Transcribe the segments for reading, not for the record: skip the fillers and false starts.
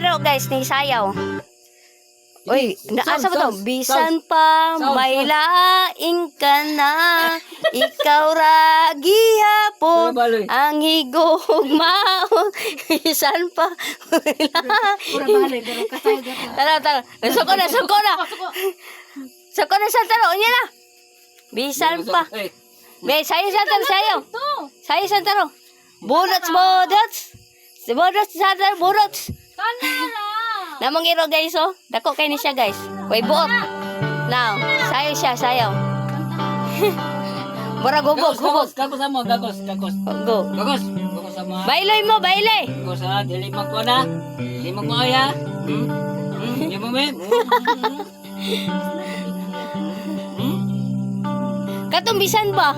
iro guys ni sayaw. Uy, naasa ba to? Bisan pa may laing ka na, ikaw ra gihapon ang higugmaon. Bisan pa may laing. Tara. Suko na. Suko na sa taro niya na. Bisan pa. Be, sayo sa taro, sayo. Sayo sa taro. Budots. Budots sa taro, budots. Namang iro guys oh. Dako kay ni siya guys. Koy buot. Now, sayo siya, sayo. Mura gubog. Gagos mo. Go. Gagos mo. Bailay mo, bailay. Gagos ha. Dili magko na. Dili magko ya. Di mo me. Katumbisan ba?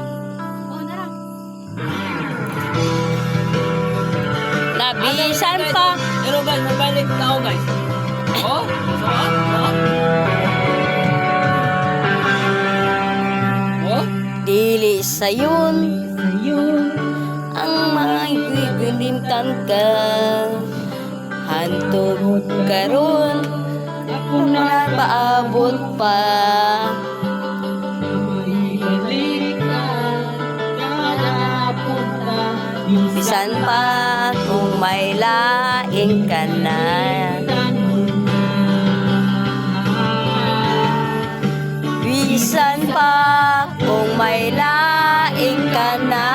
Nabisan pa. Pero guys, mabalik tao guys. Oh. Dili sayon ang mga ibibilimtan ka. Hantod karon kung paabot pa. Bisan pa kung may laing ka na. Bisan pa kung may laing ka na.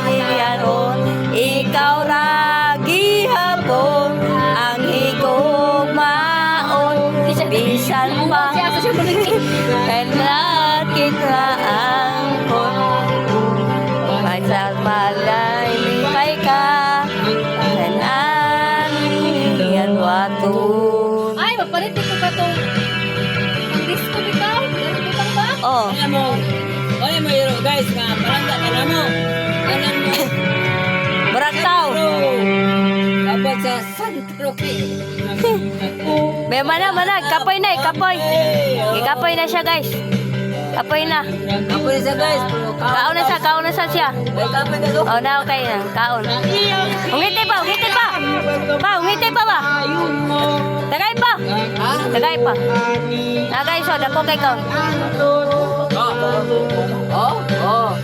Iyaron, ikaw ra gihapon ang higugmaon. Bisan pa kalakit ra ang kon. Masal malay lipay ka kanan yan wato. Ay, mapalit ko ba itong disco bitaw? Ganun ba? Oh, Oye mo iro guys, nga palangga ka na mo. Kanan mo. Barakaw. Dapat sa Santa Roque. Be mana kapoy na, kapoy. Ikapoy na siya guys. Kapoy na. Kapoy sa guys. Kaon na sa siya. Ay kapoy ka do. Oh, na okay na. Kaon. Ungiti pa. Ungiti pa ba? Tagay pa. Tagay pa. Na guys, oh, dako kay kaon. Oh.